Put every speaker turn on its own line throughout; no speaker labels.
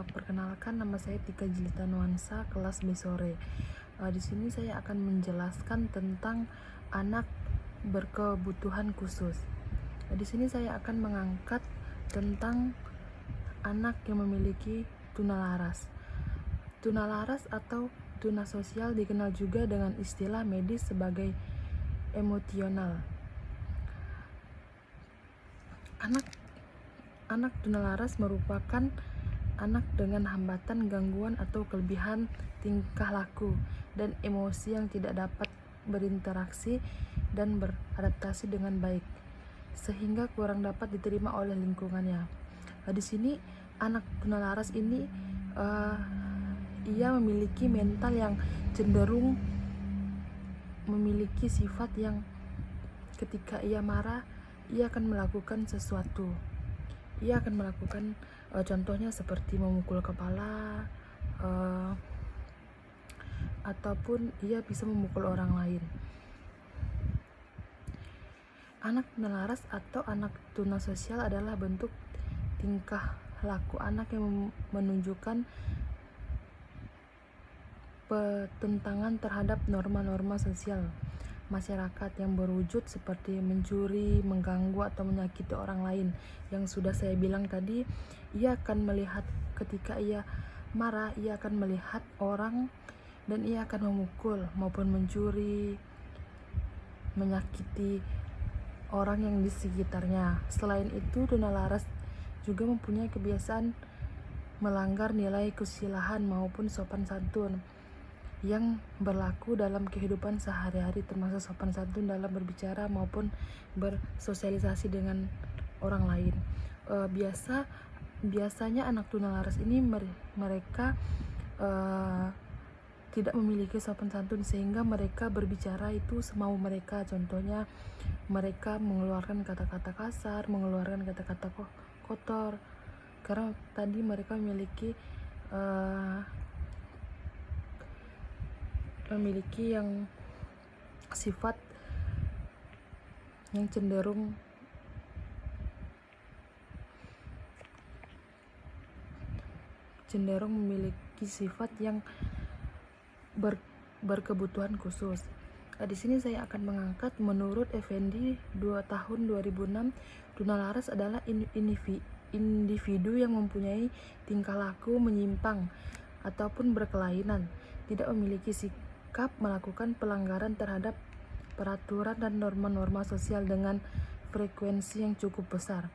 Perkenalkan, nama saya Tika Jelita Nuansa, kelas B sore. Di sini saya akan menjelaskan tentang anak berkebutuhan khusus. Di sini saya akan mengangkat tentang anak yang memiliki tunalaras. Tunalaras atau tuna sosial dikenal juga dengan istilah medis sebagai emosional. Anak tunalaras merupakan anak dengan hambatan, gangguan, atau kelebihan tingkah laku dan emosi yang tidak dapat berinteraksi dan beradaptasi dengan baik, sehingga kurang dapat diterima oleh lingkungannya. Di sini anak tunalaras ini ia memiliki mental yang cenderung memiliki sifat yang ketika ia marah, ia akan melakukan sesuatu. Ia akan melakukan contohnya seperti memukul kepala, ataupun ia bisa memukul orang lain. Anak tunalaras atau anak tuna sosial adalah bentuk tingkah laku anak yang menunjukkan pertentangan terhadap norma-norma sosial masyarakat yang berwujud seperti mencuri, mengganggu, atau menyakiti orang lain. Yang sudah saya bilang tadi, ia akan melihat ketika ia marah, ia akan melihat orang dan ia akan memukul maupun mencuri, menyakiti orang yang di sekitarnya. Selain itu, tunalaras juga mempunyai kebiasaan melanggar nilai kesusilaan maupun sopan santun yang berlaku dalam kehidupan sehari-hari, termasuk sopan santun dalam berbicara maupun bersosialisasi dengan orang lain. Biasanya anak tunalaras ini mereka tidak memiliki sopan santun, sehingga mereka berbicara itu semau mereka. Contohnya mereka mengeluarkan kata-kata kasar, mengeluarkan kata-kata kotor, karena tadi mereka memiliki yang sifat yang cenderung memiliki sifat yang berkebutuhan khusus. Di sini saya akan mengangkat, menurut Effendi 2 tahun 2006, tunalaras adalah individu yang mempunyai tingkah laku menyimpang ataupun berkelainan, tidak memiliki sikap melakukan pelanggaran terhadap peraturan dan norma-norma sosial dengan frekuensi yang cukup besar,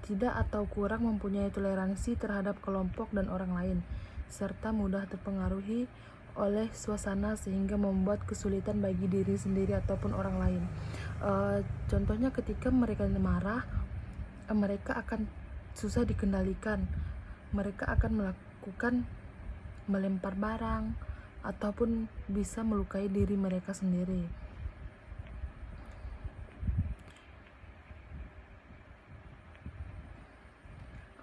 tidak atau kurang mempunyai toleransi terhadap kelompok dan orang lain, serta mudah terpengaruhi oleh suasana sehingga membuat kesulitan bagi diri sendiri ataupun orang lain. Contohnya ketika mereka marah, mereka akan susah dikendalikan. Mereka akan melakukan melempar barang ataupun bisa melukai diri mereka sendiri.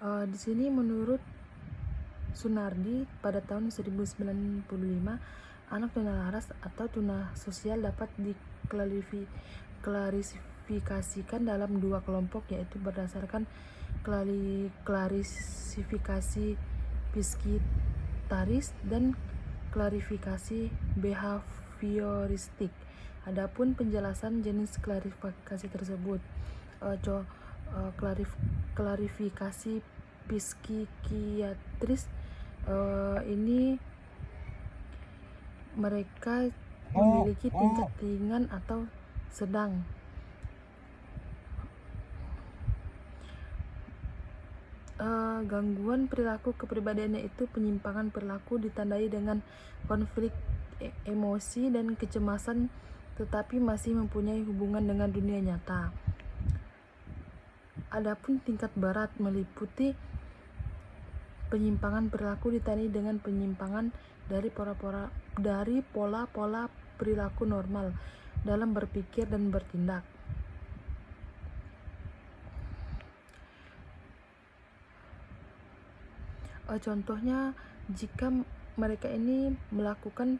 Di sini menurut Sunardi pada tahun 1995, anak tunalaras atau tuna sosial dapat diklasifikasikan dalam 2 kelompok, yaitu berdasarkan klasifikasi psikitaris dan klarifikasi behavioristik. Adapun penjelasan jenis klarifikasi tersebut, klarifikasi psikiatris ini mereka memiliki tingkat ringan atau sedang. Gangguan perilaku kepribadiannya itu penyimpangan perilaku ditandai dengan konflik emosi dan kecemasan, tetapi masih mempunyai hubungan dengan dunia nyata. Adapun tingkat berat meliputi penyimpangan perilaku ditandai dengan penyimpangan dari pola-pola perilaku normal dalam berpikir dan bertindak. Contohnya, jika mereka ini melakukan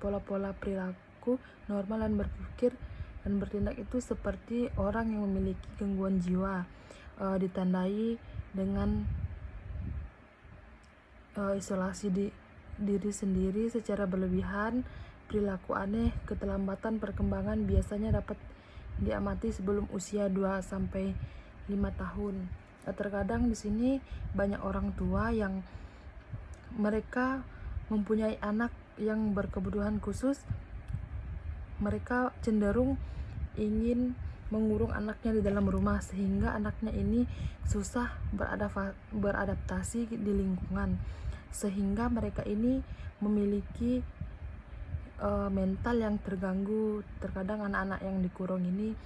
pola-pola perilaku normal dan berpikir dan bertindak itu seperti orang yang memiliki gangguan jiwa, ditandai dengan isolasi diri sendiri secara berlebihan, perilaku aneh, keterlambatan perkembangan biasanya dapat diamati sebelum usia 2 sampai 5 tahun. Terkadang di sini banyak orang tua yang mereka mempunyai anak yang berkebutuhan khusus, mereka cenderung ingin mengurung anaknya di dalam rumah sehingga anaknya ini susah beradaptasi di lingkungan, sehingga mereka ini memiliki mental yang terganggu. Terkadang anak-anak yang dikurung ini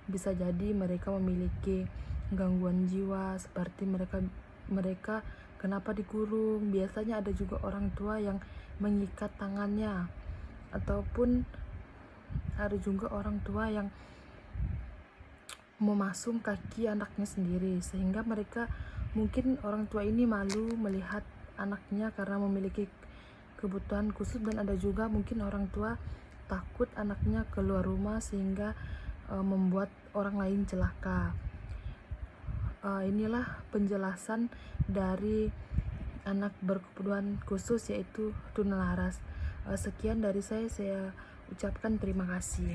bisa jadi mereka memiliki gangguan jiwa, seperti mereka kenapa dikurung. Biasanya ada juga orang tua yang mengikat tangannya, ataupun ada juga orang tua yang memasung kaki anaknya sendiri, sehingga mereka mungkin orang tua ini malu melihat anaknya karena memiliki kebutuhan khusus, dan ada juga mungkin orang tua takut anaknya keluar rumah sehingga membuat orang lain celaka. Inilah penjelasan dari anak berkebutuhan khusus, yaitu tunalaras. Sekian dari saya ucapkan terima kasih.